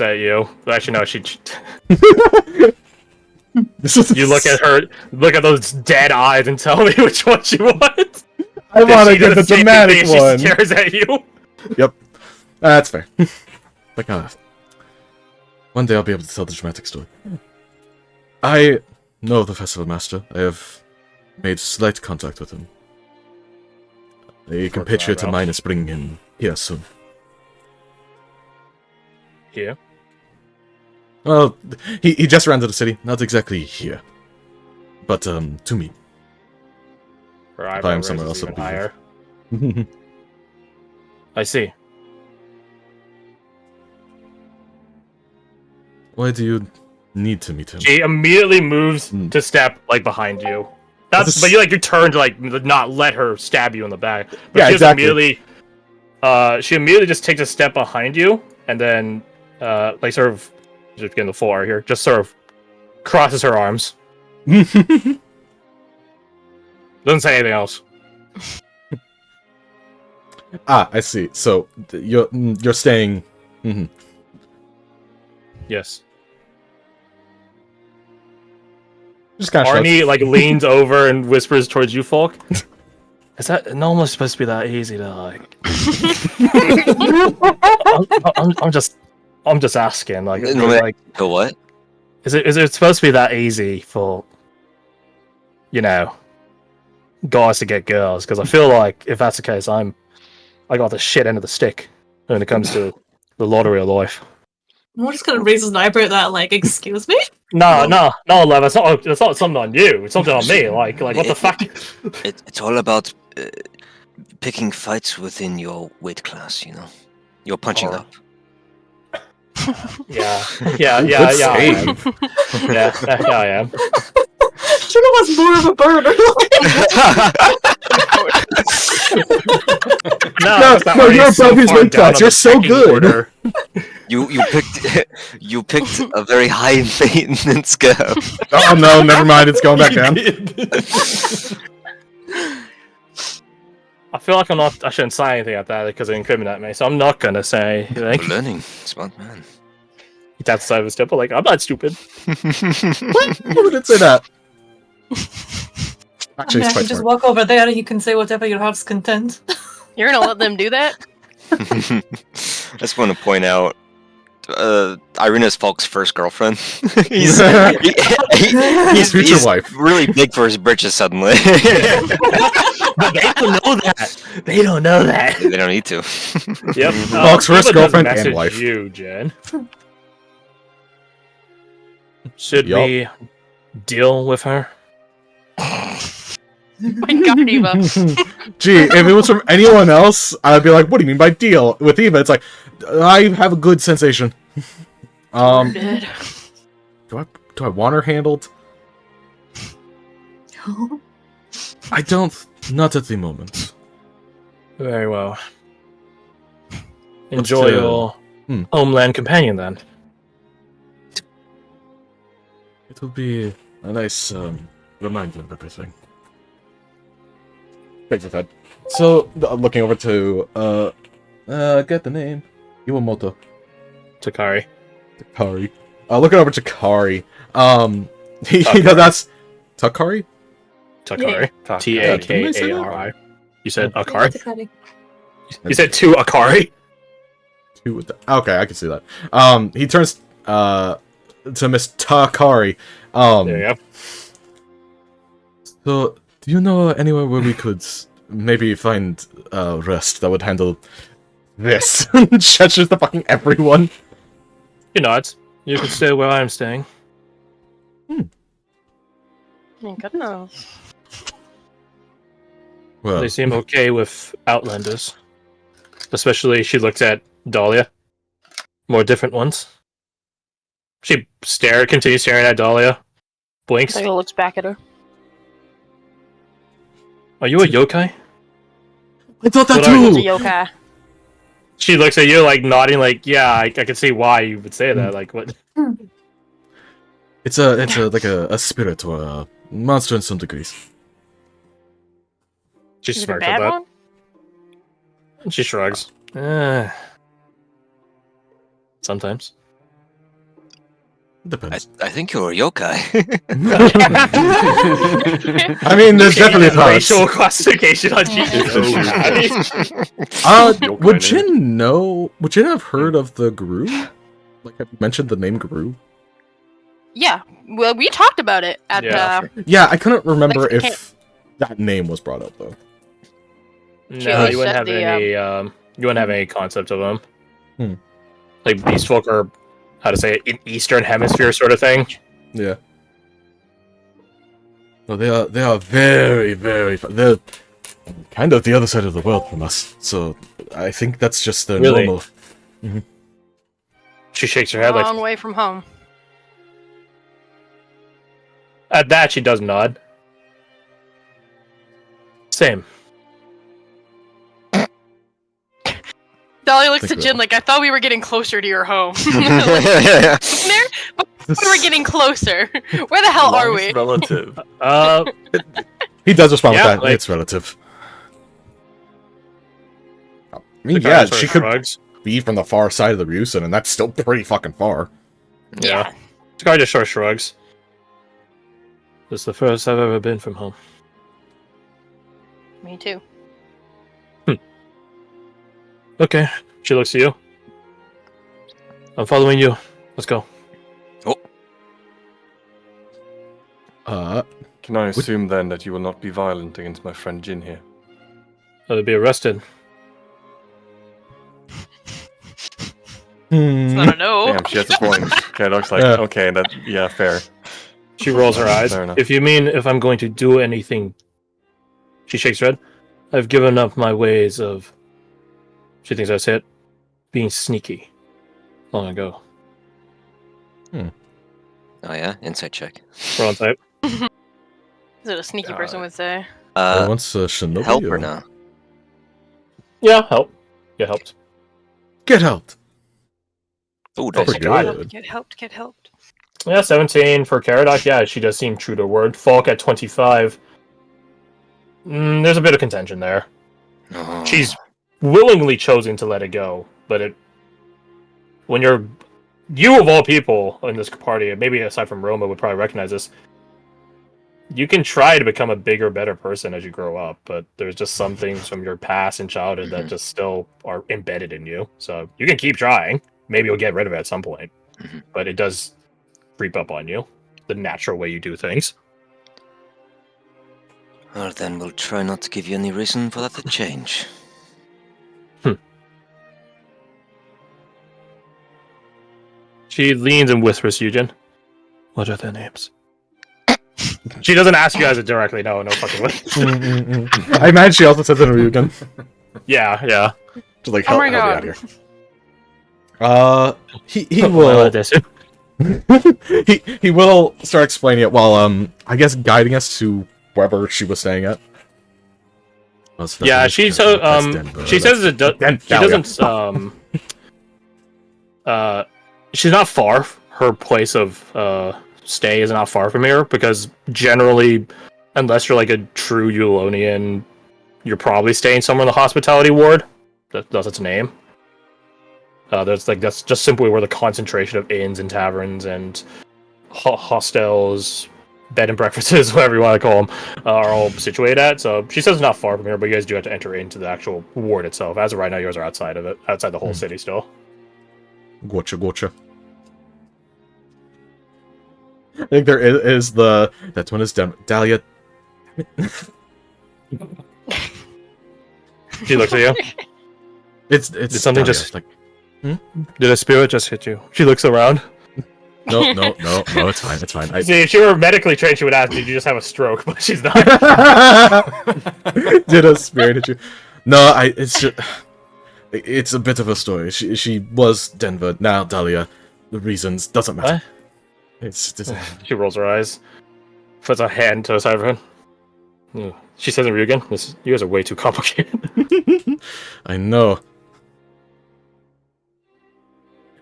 looks at you. Actually, no, she. You look at her, look at those dead eyes, and tell me which one you want. I want to get the dramatic one. She stares at you. Yep, that's fair. Like, one day I'll be able to tell the dramatic story. I know the festival master. I have made slight contact with him. A compatriot of mine is bringing him here soon. Here? Well, he just ran to the city. Not exactly here. But, to me. If I am somewhere else, it'll be higher. I see. Why do you need to meet him? She immediately moves to step, like, behind you. But you turn to, like, not let her stab you in the back. But yeah, she exactly. She immediately just takes a step behind you, and then, like, sort of, just getting the full art here, just sort of crosses her arms. Doesn't say anything else. I see. So, you're staying... Yes. Just kind of Arnie like leans over and whispers towards you, Falk. Is that normally supposed to be that easy to like? I'm just asking. Like to what? Is it supposed to be that easy for guys to get girls? Because I feel like if that's the case, I got the shit end of the stick when it comes to the lottery of life. I'm just gonna raise an eyebrow at that, like, excuse me? No, Lev, it's not something on you. It's something on me. Like what the fuck? It's all about picking fights within your weight class. You're punching up. Yeah. I am. Yeah, I am. Sugar was more of a burner. No, you're above his weight class. You're so good. You picked a very high maintenance girl. Oh no, never mind. It's going back down. I feel like I shouldn't say anything at that because it incriminate me, so I'm not gonna say anything. Learning, smart man. He taps the side of his temple like, I'm not stupid. What? Who did say that? Actually, I can just walk over there and you can say whatever your heart's content. You're gonna let them do that? I just want to point out, Irina's Falk's first girlfriend. he's future wife. Really big for his britches suddenly. But they don't know that. They don't know that. They don't need to. Yep. Falk's first girlfriend and wife. You, Jen. Should we deal with her? My God, Eva. Gee, if it was from anyone else, I'd be like, what do you mean by deal? With Eva, it's like, I have a good sensation. Good. Do I want her handled? I don't. Not at the moment. Very well. Enjoy your homeland companion, then. It will be a nice reminder of everything. Shakes his head. So, looking over to, get the name. Iwamoto. Takari. Looking over to Kari. That's... Takari? Takari. Yeah. Takari. You said Akari? Takari. You said to Akari? Okay, I can see that. He turns, to Miss Takari. There you go. So, do you know anywhere where we could maybe find rest that would handle this? Gestures to fucking everyone. You're not. You can stay where I'm staying. Good enough. Well, They seem okay with Outlanders. Especially, she looks at Dahlia. More different ones. She continues staring at Dahlia. Blinks. Dahlia looks back at her. Are you a yokai? I thought that It's a too! yokai. She looks at you like nodding like, yeah, I can see why you would say that. Like, what? It's like a spirit or a monster in some degrees. She Is it a smirks at bad that. one? And she shrugs. Sometimes. Depends. I think you're a yokai. I mean, there's definitely a racial cause. classification on Would Jin know? Would Jin have heard of the Guru? Like, have you mentioned the name Guru? Yeah, well, we talked about it at Yeah, Yeah, I couldn't remember Like, if that name was brought up though. No, you wouldn't said have the, any. You wouldn't have any concept of them. Like these folk are, how to say it, in Eastern Hemisphere sort of thing. Yeah. Well, they are very, very. They're kind of the other side of the world from us, so I think that's just their Really? normal. She shakes her a head like. long way from home. At that, she does nod. Same. Dolly looks Think at about Jin like, I thought we were getting closer to your home. Like, there? But we were getting closer. Where the hell are we? Relative. He does respond Yeah, with that. like- It's relative. I mean, the yeah, guy sort she of could shrugs. be from the far side of the Ryusen, and that's still pretty fucking far. Yeah. The guy just sort of shrugs. This is the first I've ever been from home. Me too. Okay. She looks at you. I'm following you. Let's go. Can I assume then that you will not be violent against my friend Jin here? I'll be arrested. I don't know. Damn, she has a point. Kadok's like, Yeah. okay, yeah, fair. She rolls her eyes. Fair enough. If you mean if I'm going to do anything... She shakes her head. I've given up my ways of... She thinks I say it. Being sneaky. Long ago. Oh yeah, insight check. We're on type. Is it a sneaky person would say? Once shinobi Help or or no? Yeah, help. Get helped. Get helped. Oh, Pretty nice. good. Get helped, get helped. Yeah, 17 for Caradoc. Yeah, she does seem true to her word. Falk at 25. There's a bit of contention there. Oh. She's willingly chosen to let it go, but when you of all people in this party, maybe aside from Roma would probably recognize this, you can try to become a bigger, better person as you grow up, but there's just some things from your past and childhood that just still are embedded in you. So you can keep trying. Maybe you'll get rid of it at some point, but it does creep up on you, the natural way you do things. Well, then we'll try not to give you any reason for that to change. She leans and whispers to Eugen, what are their names? She doesn't ask you guys it directly, no fucking way. I imagine she also says it in Ryugen. Yeah. To like Oh help my me out God. here. He will This. he will start explaining it while I guess guiding us to wherever she was staying at. Yeah, she says it she doesn't she's not far. Her place of stay is not far from here because generally, unless you're like a true Eulonian, you're probably staying somewhere in the hospitality ward. That's its name. That's just simply where the concentration of inns and taverns and hostels, bed and breakfasts, whatever you want to call them, are all situated at. So she says it's not far from here, but you guys do have to enter into the actual ward itself. As of right now, you guys are outside of it, outside the whole city still. Gotcha. I think there is that one is Dahlia. She looks at you. It's Did something Dahlia. just- Like Did a spirit just hit you? She looks around. no, it's fine. I See, if she were medically trained, she would ask, did you just have a stroke? But she's not. did a spirit hit you? No, it's just it's a bit of a story. She was Denver, now Dahlia. The reasons doesn't matter. What? It's She rolls her eyes, puts a hand to the side of her head. She says in Ryugen, you guys are way too complicated. I know.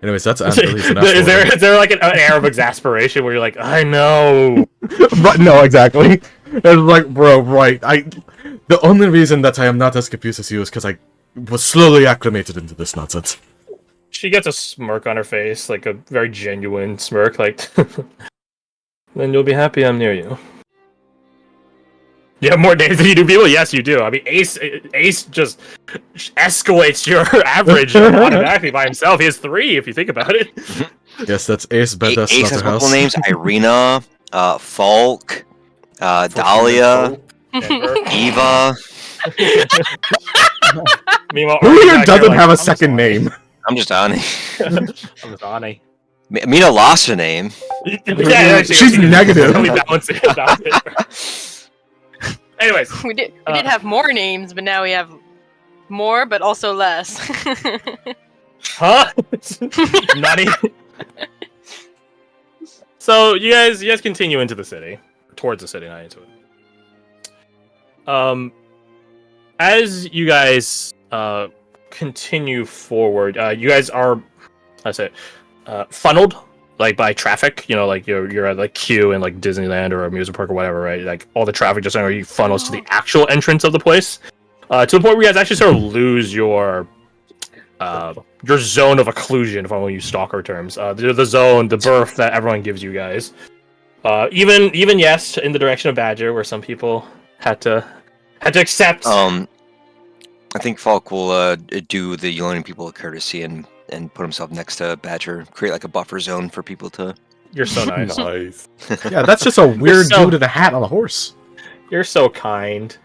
Anyways, that's Is Annabelle's there like an air of exasperation where you're like, I know. Right, no, exactly. It's like, bro, right. The only reason that I am not as confused as you is because I was slowly acclimated into this nonsense. She gets a smirk on her face, like a very genuine smirk, like, then you'll be happy I'm near you. You have more days than you do people? Yes, you do. I mean, Ace just escalates your average automatically by himself. He has 3, if you think about it. Yes, that's Ace, but that's Ace not has their multiple house. names: Irina, Falk, Dahlia, Denver. Eva. Meanwhile, Who Artie's here back doesn't like, have a "I'm second sorry." name? I'm just on it. I'm just Ani. Mina lost her name. Yeah, She's negative. We balance it. Anyways, We did have more names, but now we have more, but also less. huh? Nutty. So you guys continue into the city, towards the city, not into it. As you guys continue forward, you guys are, funneled like by traffic. You know, like you're at like queue in like Disneyland or amusement park or whatever, right? Like all the traffic just funnels to the actual entrance of the place, to the point where you guys actually sort of lose your zone of occlusion, if I want to use stalker terms. The zone, the berth that everyone gives you guys. Even yes, in the direction of Badger, where some people had to accept. I think Falk will do the loaning people a courtesy and put himself next to Badger, create like a buffer zone for people to. You're so nice. Nice. Yeah, that's just a weird so- dude in a hat on a horse. You're so kind.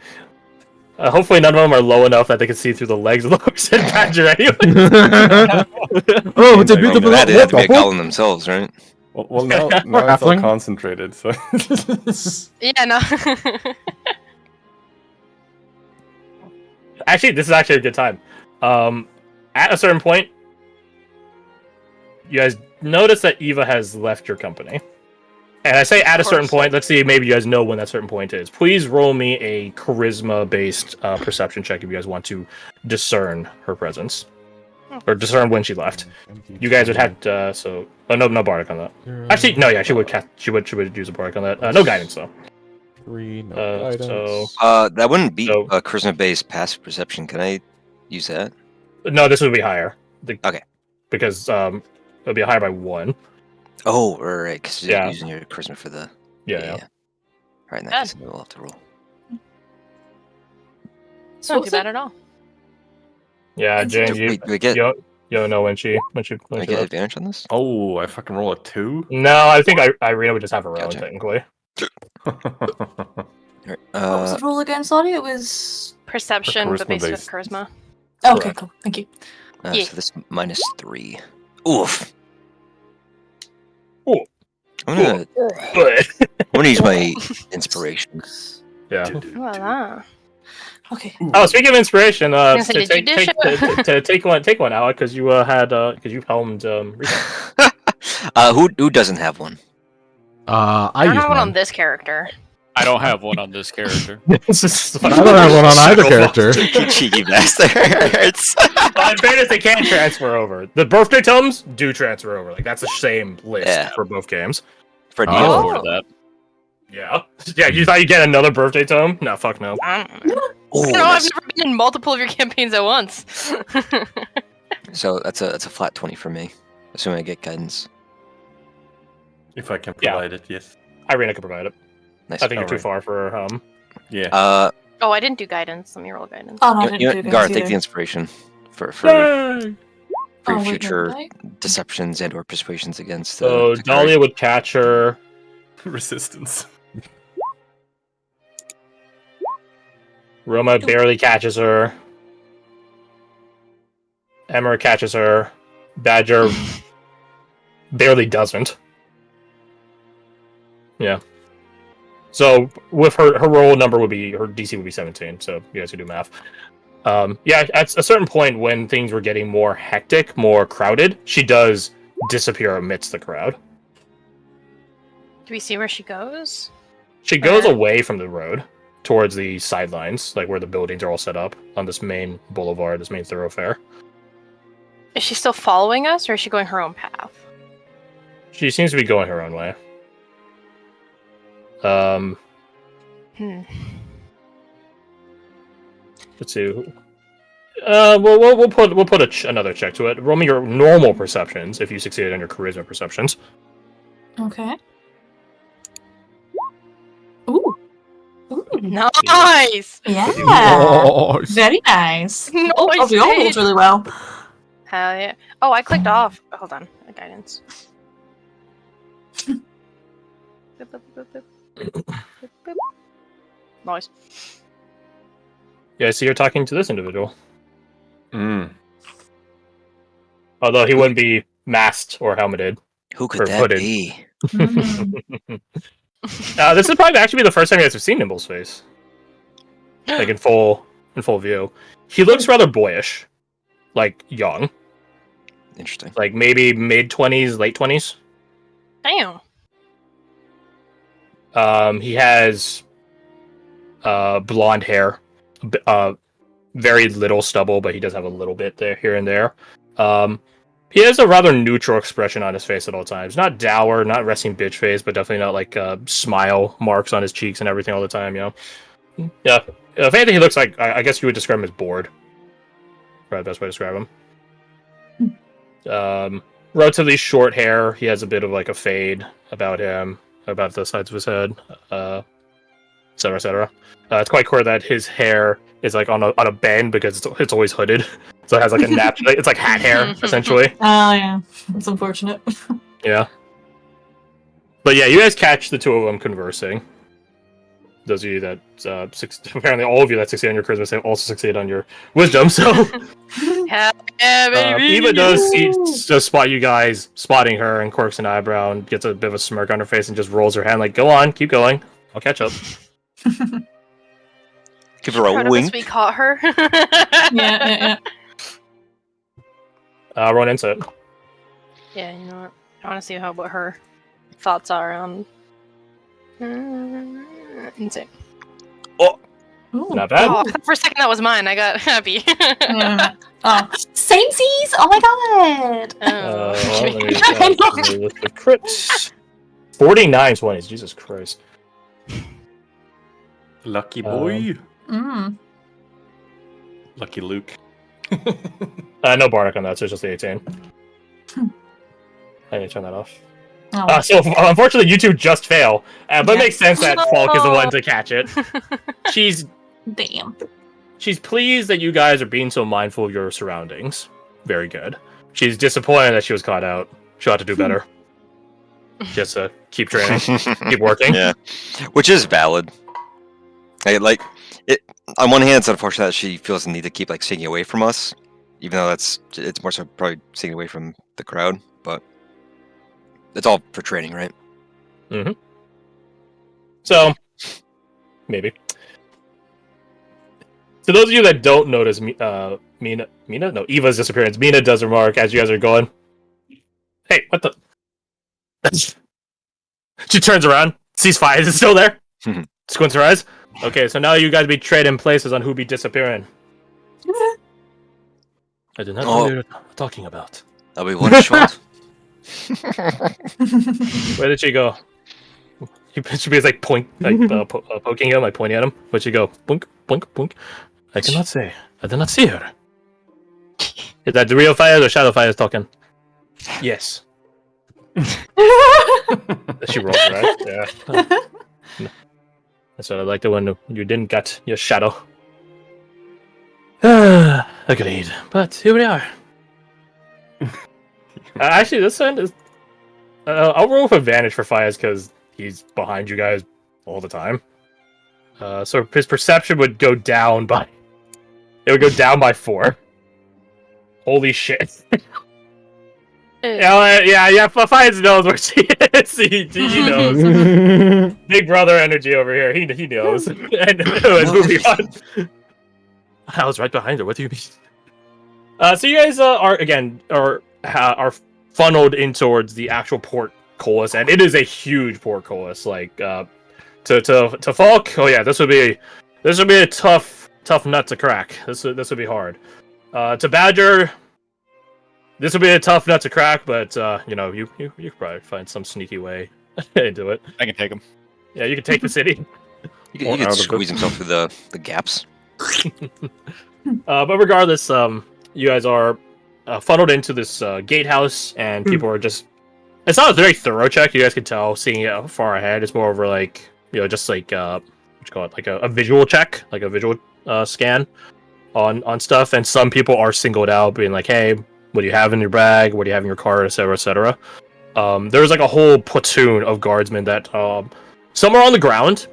Hopefully none of them are low enough that they can see through the legs of the horse and Badger anyway. Oh, it's a Like, beautiful. They had to be a What goblin themselves, right? Well, now it's all Halfling. concentrated, so. Yeah, no. Actually, this is actually a good time. At a certain point, you guys notice that Eva has left your company. And I say at a certain point, let's see, maybe you guys know when that certain point is. Please roll me a charisma-based perception check if you guys want to discern her presence. Or discern when she left. You guys would have to, no Bardic on that. Actually, no, yeah, she would use a Bardic on that. No guidance, though. 3, no guidance. That wouldn't be So- a charisma-based passive perception. Can I use that? No, this would be higher. Okay. Because it would be higher by 1. Oh, right, because you're Yeah. using your charisma for the. Yeah. All right, in that Good. case, we'll have to roll. It's not too bad at all. Yeah, James, Wait, do I get, you don't know when she do I left. get advantage on this? Oh, I fucking roll a 2? No, I think Irina would just have her own, Gotcha. technically. Alright, What was the rule again? Sorry, it was. Perception, but based with charisma-based. charisma. Oh, okay, Correct. cool. Thank you. Yeah. So this -3. Oof. Ooh. I'm But gonna use my inspiration. yeah. Voila. Okay. Oh, speaking of inspiration, gonna say, to did you dish take one, Alec, because you you helmed recently. Who doesn't have one? I I don't use have one on mine. this character. I don't have one on this character. It's just I don't have one on either character. You cheeky bastards. Well, in fairness, they can't transfer over. The birthday tomes do transfer over. Like that's the same list Yeah. for both games. For Oh. I Neil. afford that. Yeah. Yeah. You thought you'd get another birthday tome? No, fuck no. I don't know. Oh, No, I've nice. never been in multiple of your campaigns at once. So that's a flat 20 for me. Assuming I get guidance. If I can Yeah. provide it, yes. Irina could provide it. Nice. I think you're too Alright. far for Yeah. Oh, I didn't do guidance. Let me roll guidance. Oh, no, I didn't do guys Garth, take either. the inspiration for Yay! your Oh, wait, future no, did deceptions and or persuasions against. So the Dahlia would catch her. Resistance. Roma barely catches her. Emmer catches her. Badger barely doesn't. Yeah. So with her roll number would be her DC would be 17. So you guys can do math. Yeah, at a certain point when things were getting more hectic, more crowded, she does disappear amidst the crowd. Do we see where she goes? She goes away from the road towards the sidelines, like where the buildings are all set up on this main boulevard, this main thoroughfare. Is she still following us, or is she going her own path? She seems to be going her own way. Hmm. Let's see. we'll put another check to it. Roll me your normal perceptions if you succeeded on your charisma perceptions. Okay. Ooh. Ooh. Nice. Yeah. Nice. Very nice. Nice, Oh, we all rolled Paige. really well. Hell yeah. Oh, I clicked off. Hold on. Guidance. Boop, boop, boop, boop. Boop, boop. Nice. Yeah, so you're talking to this individual. Mm. Although he wouldn't be masked or helmeted. Who could Or that hooded. be? Mhm. This is probably actually be the first time you guys have seen Nimble's face. Like in full view. He looks rather boyish. Like young. Interesting. Like maybe mid-20s, late 20s. Damn. He has blonde hair. Very little stubble, but he does have a little bit there, here and there. He has a rather neutral expression on his face at all times. Not dour, not resting bitch face, but definitely not like smile marks on his cheeks and everything all the time, you know? Yeah. If anything, he looks like, I guess you would describe him as bored. Probably the best way to describe him. Relatively short hair. He has a bit of like a fade about him, about the sides of his head, et cetera, et cetera. It's quite clear that his hair is like on a bend because it's always hooded. So it has like a nap. It's like hat hair, essentially. Oh, yeah. It's unfortunate. Yeah. But yeah, you guys catch the two of them conversing. Those of you that apparently all of you that succeed on your charisma save also succeed on your wisdom. So Hell yeah, baby. Eva does spot you guys, spotting her, and quirks an eyebrow and gets a bit of a smirk on her face and just rolls her hand like, "Go on, keep going. I'll catch up." Give her a Proud of us wink. we caught her. Yeah. Roll an insight. Yeah, you know what? I want to see what her thoughts are on. Insane. Ooh. Not bad. Oh, for a second that was mine. I got happy. Yeah. Oh, samesies! Oh my god! Let me list of crits. 49 20s. Jesus Christ. Lucky boy. Mm. Lucky Luke. No Bardic on that, so it's just the 18. I need to turn that off. Oh. So unfortunately, you two just fail. But it makes sense that Falk is the one to catch it. She's Damn. pleased that you guys are being so mindful of your surroundings. Very good. She's disappointed that she was caught out. She'll have to do better. Just keep training, keep working. Yeah, which is valid. Like it. On one hand, it's unfortunate that she feels the need to keep like sneaking away from us, even though it's more so probably sneaking away from the crowd. But it's all for training, right? Mm-hmm. So maybe. So those of you that don't notice, Eva's disappearance. Mina does remark as you guys are going, "Hey, what the?" She turns around, sees Fias is still there, squints her eyes. Okay, so now you guys be trading places on who be disappearing. I did not know what you were talking about. That'll be one shot. Where did she go? She be like poking him, like pointing at him. Where'd she go? Boink, boink, boink. I cannot say. I did not see her. Is that the real Fias or Shadow Fias talking? Yes. She rolls her eyes. Yeah. That's what I liked it when you didn't get your shadow. Agreed. But here we are. Actually, this one is. I'll roll with advantage for Fias because he's behind you guys all the time. So his perception would go down by. It would go down by 4. Holy shit. Yeah, Fias knows where she is. He knows. Big brother energy over here. He knows. And moving on. I was right behind her. What do you mean? So you guys are funneled in towards the actual portcullis, and it is a huge portcullis. Like to Falk. Oh yeah, this would be a tough nut to crack. This would be hard. To Badger. This would be a tough nut to crack, but you could probably find some sneaky way into it. I can take him. Yeah, you can take the city. You can squeeze himself through the gaps. But regardless, you guys are funneled into this gatehouse, and people are just. It's not a very thorough check. You guys can tell, seeing it far ahead. It's more over like just like what you call it, like a visual check, like a visual scan on stuff. And some people are singled out, being like, "Hey, what do you have in your bag? What do you have in your car, etc., etc." There's like a whole platoon of guardsmen that some are on the ground,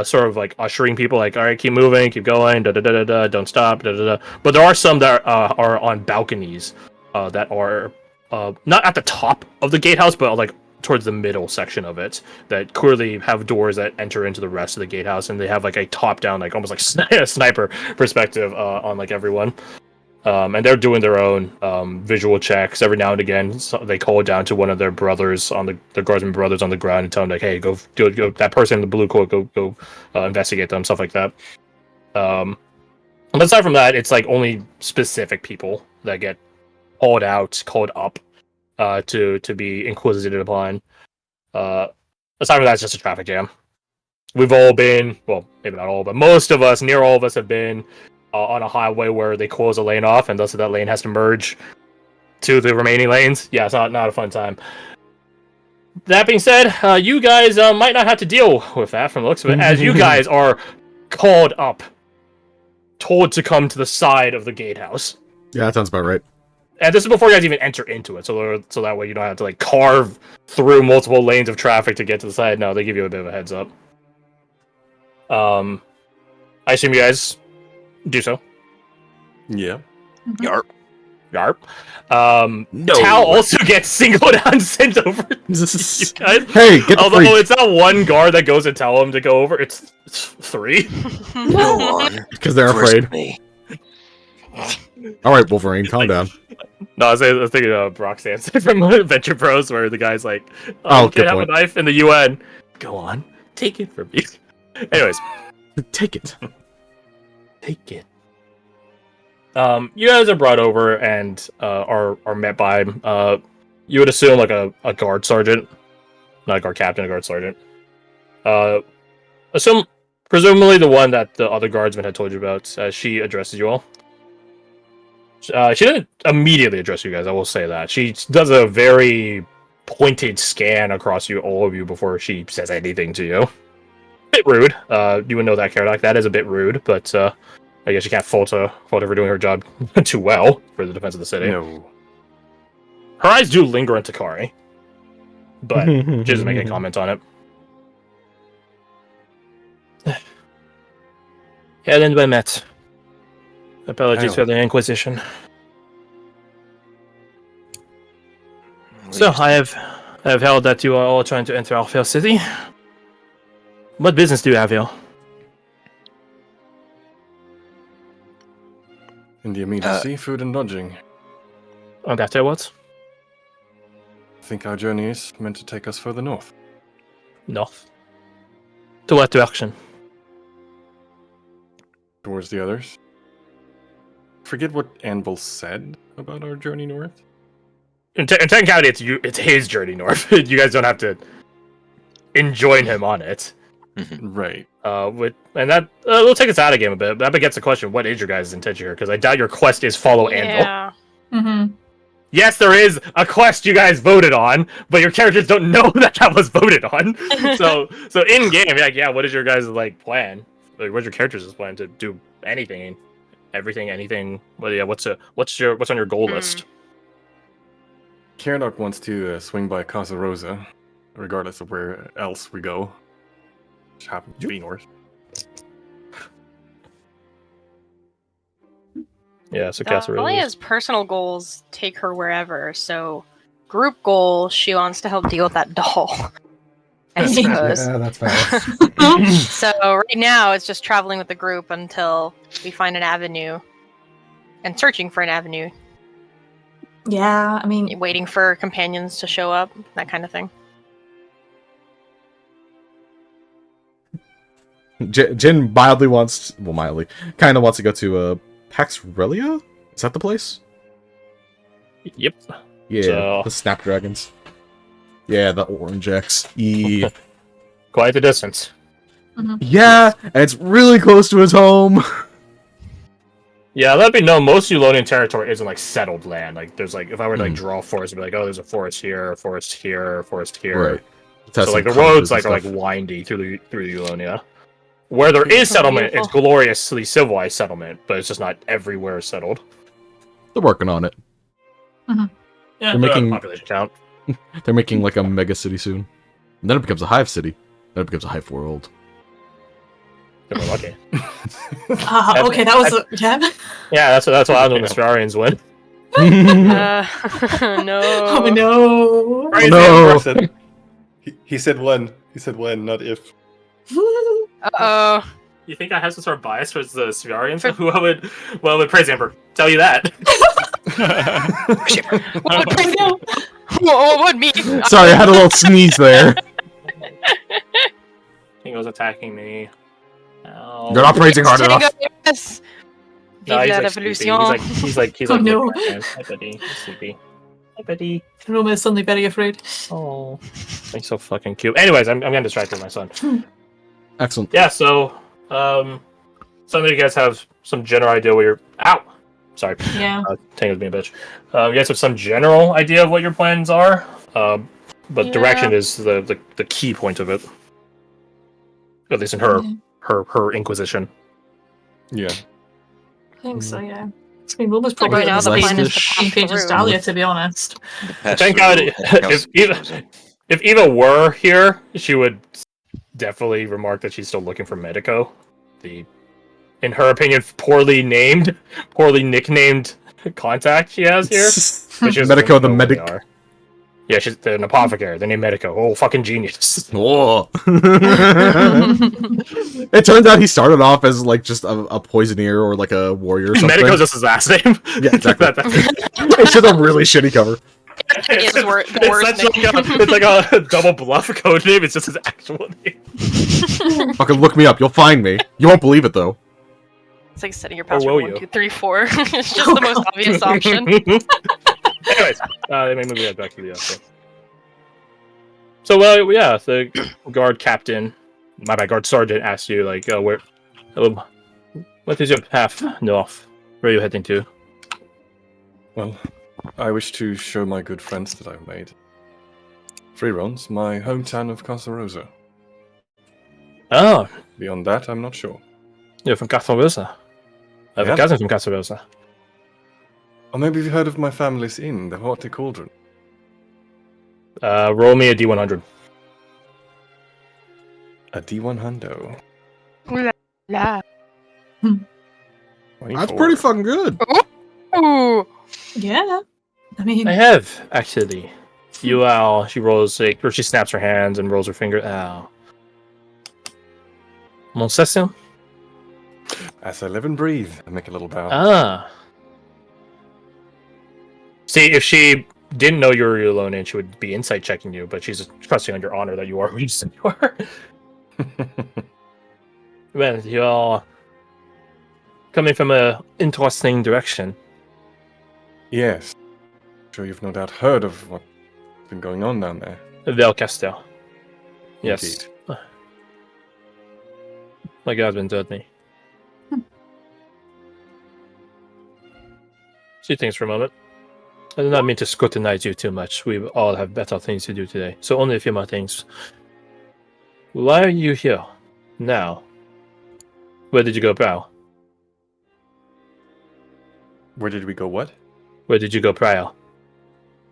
sort of like ushering people, like, all right, keep moving, keep going, da da da da da, don't stop, da da da. But there are some that are on balconies that are not at the top of the gatehouse, but like towards the middle section of it, that clearly have doors that enter into the rest of the gatehouse, and they have like a top-down, like almost like sniper perspective on like everyone. And they're doing their own visual checks every now and again. So they call down to one of their brothers on the guardsman brothers on the ground and tell them like, "Hey, go that person in the blue coat, go investigate them," stuff like that. But aside from that, it's like only specific people that get called up to be inquisited upon. Aside from that, it's just a traffic jam. We've all been, well, maybe not all, but most of us, near all of us, have been on a highway where they close a lane off, and thus that lane has to merge to the remaining lanes. Yeah, it's not a fun time. That being said, you guys might not have to deal with that from the looks of it, as you guys are called up, told to come to the side of the gatehouse. Yeah, that sounds about right. And this is before you guys even enter into it, so that way you don't have to like carve through multiple lanes of traffic to get to the side. No, they give you a bit of a heads up. I assume you guys do so. Yeah. Yarp. Yarp. No. Tal also gets singled out and sent over to you guys. Hey, get the Although freak. it's not one guard that goes and tell him to go over, it's three. Go on. Because they're Trust afraid. me. All right, Wolverine, calm down. No, I was thinking of Roxanne from Adventure Bros, where the guy's like, Oh, you good can't have a point. knife in the UN. Go on, take it from me. Anyways. Take it. Take it. You guys are brought over and are met by you would assume like a guard sergeant, not a guard captain, a guard sergeant. Presumably the one that the other guardsman had told you about. As she addresses you all. She didn't immediately address you guys. I will say that she does a very pointed scan across all of you before she says anything to you. Bit rude. You would know that, Karadok. That is a bit rude, but I guess you can't fault her for doing her job too well for the defense of the city. No. Her eyes do linger on Takari, but she doesn't make any comment on it. Helen by Met. Apologies for the Inquisition. So, I have heard that you are all trying to enter our fair city. What business do you have here? In the immediacy, food and lodging. Oh, that's what? I think our journey is meant to take us further north. North. To what direction? Towards the others. Forget what Anvil said about our journey north. In technicality, it's his journey north. You guys don't have to join him on it. Right. And that we'll take us out of game a bit. That begets the question: what is your guys' intention here? Because I doubt your quest is follow Anvil. Yeah. Mm-hmm. Yes, there is a quest you guys voted on, but your characters don't know that was voted on. So in game, yeah. What is your guys' plan? Like, what's your characters' plan to do anything, anything? Well, yeah. What's on your goal list? Karadok wants to swing by Casa Rosa, regardless of where else we go. Which happens to be north. Yeah, so Casa Rosa. Alia's personal goals take her wherever, so group goal, she wants to help deal with that doll. I suppose. Yeah, that's fair. So right now it's just traveling with the group until we find an avenue and searching for an avenue, Yeah, I mean, waiting for companions to show up, that kind of thing. Jin kind of wants to go to Pax Relia? Is that the place? Yep. Yeah, So- the Snapdragons. Yeah, the Orange X. Quite the distance. Yeah, and it's really close to his home. Yeah, let me know. Most Eulonian territory isn't like settled land. Like there's like if I were to like draw a forest, I'd be like, oh, there's a forest here, a forest here, a forest here. Right. It has So like some the roads cottages like are and like stuff. windy through Eulonia. Where there is Oh, settlement, beautiful. it's gloriously civilized settlement, but it's just not everywhere settled. They're working on it. Yeah. They're making Population count. they're making like a mega city soon. And then it becomes a hive city. Then it becomes a hive world. If we're lucky. Okay, that was yeah. Yeah, that's what happens when the Sparrians win. No. Oh no. Crazy no. person. He said when. He said when, not if. Uh-oh. You think I have some sort of bias towards the Sparrians? Who I would praise Amber. Tell you that. What would me? Sorry, I had a little sneeze there. He was attacking me. Ow. You're not praising hard enough. Yes. No, Vive he's la like sleepy. révolution. He's like Oh, no. looking at me. Hi buddy. He's sleepy. Hi buddy. Roma is suddenly very afraid. Oh, he's so fucking cute. Anyways, I'm getting distracted with my son. Excellent. Yeah, so some of you guys have some general idea what you're. Ow. Sorry. Yeah. Tango's being a bitch. You guys have some general idea of what your plans are, but Yeah. direction is the key point of it. At least in her inquisition. Yeah. I think so, yeah. I mean, Roma's Like probably right now, the Less plan is to ish. pass pages through. Dahlia, to be honest. Thank God, if Eva were here, she would definitely remark that she's still looking for Medico, the, in her opinion, poorly nicknamed contact she has here. But she doesn't Medico the know who medic. they are. Yeah, she's an apothecary. They named Medico. Oh, fucking genius. Whoa. It turns out he started off as like just a poisoneer or like a warrior or something. Medico's just his last name. Yeah, exactly. It's just a really shitty cover. It's, the worst such it's like a double bluff code name. It's just his actual name. Fucking look me up. You'll find me. You won't believe it though. It's like setting your Or will password you? 1, 2, 3, 4. It's just the most obvious option. Anyways, let me move that back to the outro. So, well, yeah, the guard captain, my bad, guard sergeant asked you, like, what is your path north? Where are you heading to? Well, I wish to show my good friends that I've made. Freerons, my hometown of Casa Rosa. Oh, Beyond that, I'm not sure. you're from Casa Rosa. I have a Yeah. cousin from Casa Rosa. Or maybe you've heard of my family's inn, the Haughty Cauldron. Roll me a D100. A D1 hundo. Yeah. That's pretty fucking good. Ooh. Yeah. I mean, I have, actually. You, she rolls, like, or she snaps her hands and rolls her finger. Ow. Mon session? As I live and breathe, I make a little bow. Ah. See, if she didn't know you were alone, and she would be insight checking you, but she's trusting on your honor that you are who you said you are. Well, you're coming from a interesting direction. Yes. Sure you've no doubt heard of what's been going on down there. Velcastel. Yes. Indeed. My husband told me. She thinks for a moment. I do not mean to scrutinize you too much. We all have better things to do today. So only a few more things. Why are you here? Now? Where did you go prior? Where did we go what? Where did you go prior?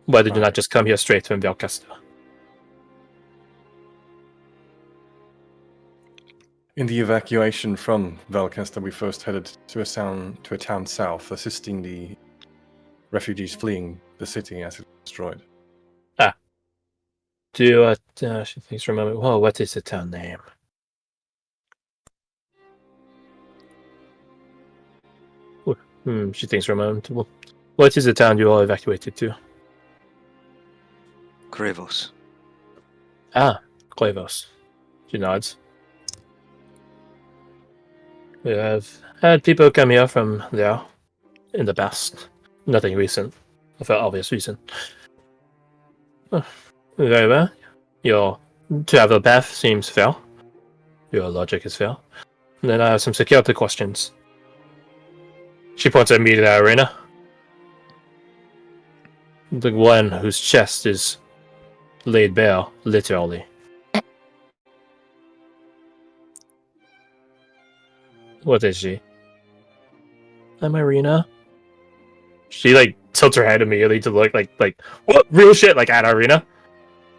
Why did you Prior. not just come here straight from Velcastel? In the evacuation from Valcasta, we first headed to a town south, assisting the refugees fleeing the city as it was destroyed. Do you, she thinks for a moment, whoa, what is the town name? She thinks for a moment. Well, what is the town you all evacuated to? Krivos. Ah, Clavos. She nods. We have had people come here from there in the past. Nothing recent, for obvious reason. Very well. Your travel path seems fair. Your logic is fair. And then I have some security questions. She points at me to the arena. The one whose chest is laid bare, literally. What is she? I'm Irina. She like tilts her head immediately to look like what real shit like at Irina.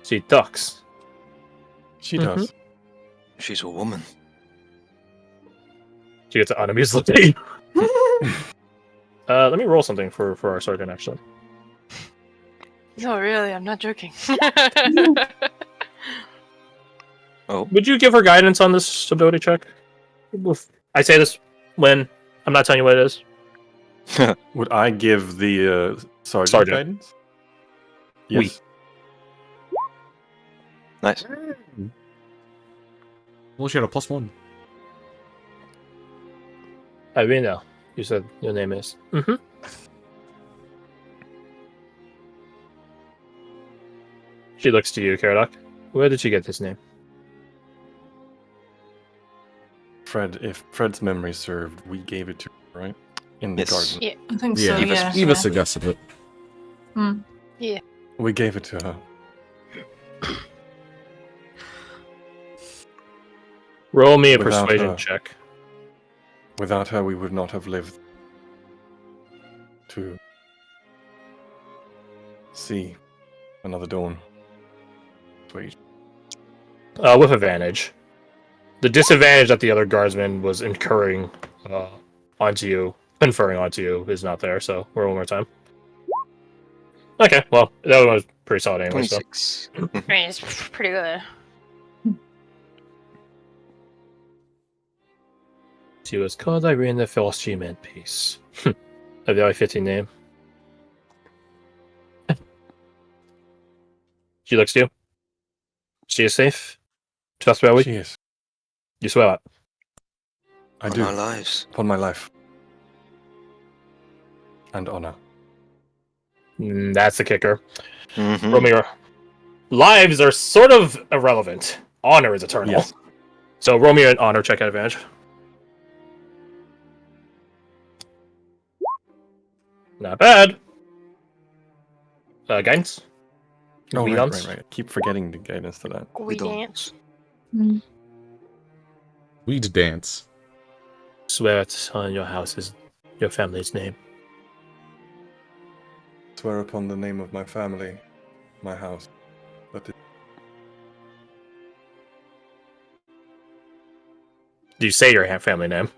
She ducks. She does. She's a woman. She gets an unamused look at you. Let me roll something for our sergeant actually. No, really, I'm not joking. Would you give her guidance on this ability check? I say this when I'm not telling you what it is. Would I give the sergeant guidance? Yes. Nice. Well, she had a +1. Irina, you said your name is. Mm-hmm. She looks to you, Karadok. Where did she get this name? Fred, if Fred's memory served, we gave it to her, right? In the Yes. garden. Yeah. I think Yeah, so, yeah. Eva suggested it. We gave it to her. Roll me a Without persuasion her. check. Without her, we would not have lived to see another dawn. Sweet. With advantage. The disadvantage that the other guardsman was conferring onto you is not there, so roll one more time. Okay, well, that one was pretty solid anyway, so. 26. I mean, it's pretty good. She was called Irina Felshim Peace. A very fitting name. She looks to you. She is safe. Trustworthy. She is. You swear that. I On do. our lives. Upon my life. And honor. That's the kicker. Mhm. Roll me your lives are sort of irrelevant. Honor is eternal. Yes. So roll me an honor check at advantage. Not bad. Guidance? Oh, right, Guidance? right. Keep forgetting the guidance to that. We don't. dance. We'd dance. Swear it on your house's, your family's name. Swear upon the name of my family, my house. But Do you say your family name?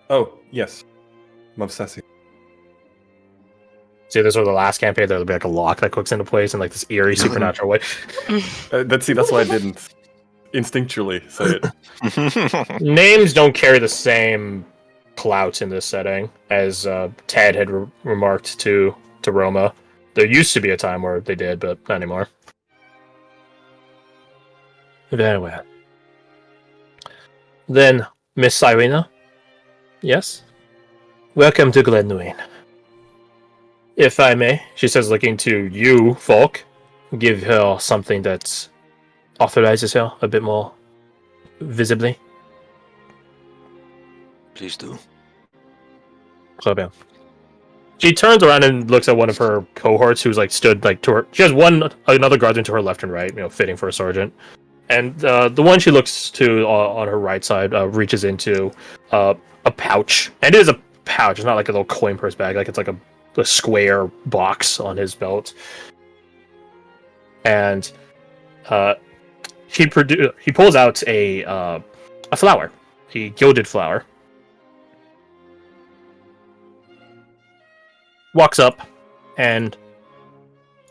oh, yes. Mobsessi. See, this was the last campaign. There'll be like a lock that clicks into place in like this eerie supernatural way. That's why I didn't instinctually say it. Names don't carry the same clout in this setting as Ted had remarked to Roma. There used to be a time where they did, but not anymore. Very well. Then, Miss Irina? Yes? Welcome to Glenwyn. If I may, she says, looking to you, Falk, give her something that authorizes her a bit more visibly. Please do. Très bien. She turns around and looks at one of her cohorts who's like stood like to her. She has another guardian to her left and right, fitting for a sergeant. And the one she looks to on her right side reaches into a pouch, and it is a pouch. It's not like a little coin purse bag. Like it's like a square box on his belt. And he pulls out a flower, a gilded flower. Walks up, and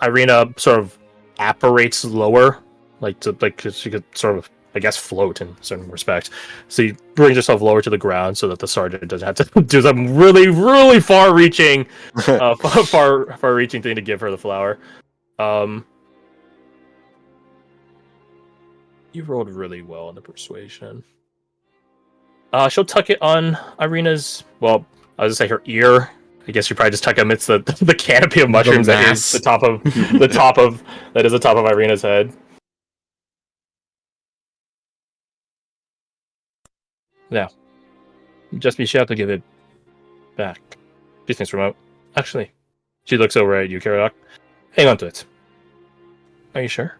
Irina sort of apparates lower, cause she could sort of, I guess, float in a certain respect. So he brings herself lower to the ground so that the sergeant doesn't have to do some really, really far-reaching, far-reaching thing to give her the flower. You rolled really well on the persuasion. She'll tuck it on Irina's. Well, I was gonna say her ear. I guess you probably just tuck it amidst the canopy of mushrooms that is the top of that is the top of Irina's head. Now, just be sure to give it back. She thinks remote. Actually, she looks over at you, Karadok. Hang on to it. Are you sure?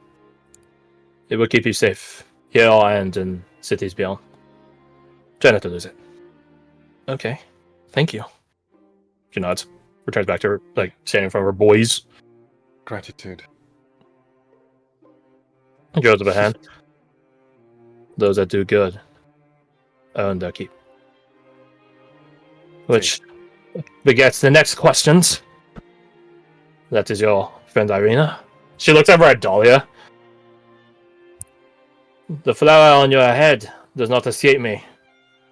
It will keep you safe here and in cities beyond. Try not to lose it. Okay. Thank you. She nods. Returns back to her, like, standing in front of her boys. Gratitude. And goes up a hand. Those that do good earn their keep. Which begets the next questions. That is your friend Irina. She looks over at Dahlia. The flower on your head does not escape me.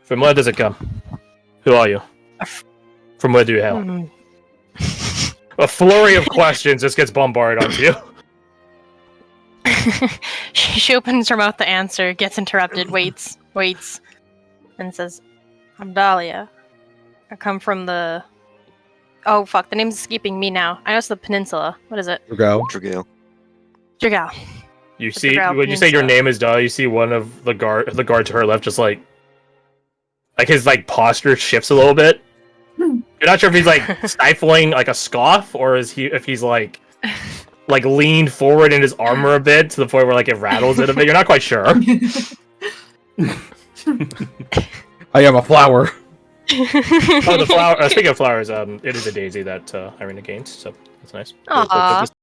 From where does it come? Who are you? From where do you hail? A flurry of questions just gets bombarded onto you. She opens her mouth to answer, gets interrupted, waits, and says, I'm Dahlia. I come from the... Oh, fuck, the name's escaping me now. I know it's the peninsula. What is it? Go. Dragale. Dragao. You The see, Dragao when you say your Peninsula. name is Dahlia, you see one of the guard to her left just like his like posture shifts a little bit. You're not sure if he's like stifling like a scoff or if he's like leaned forward in his armor a bit to the point where like it rattles it a bit. You're not quite sure. I am a flower. Oh, the flower. Speaking of flowers, it is a daisy that Irina gained, so that's nice. Aw.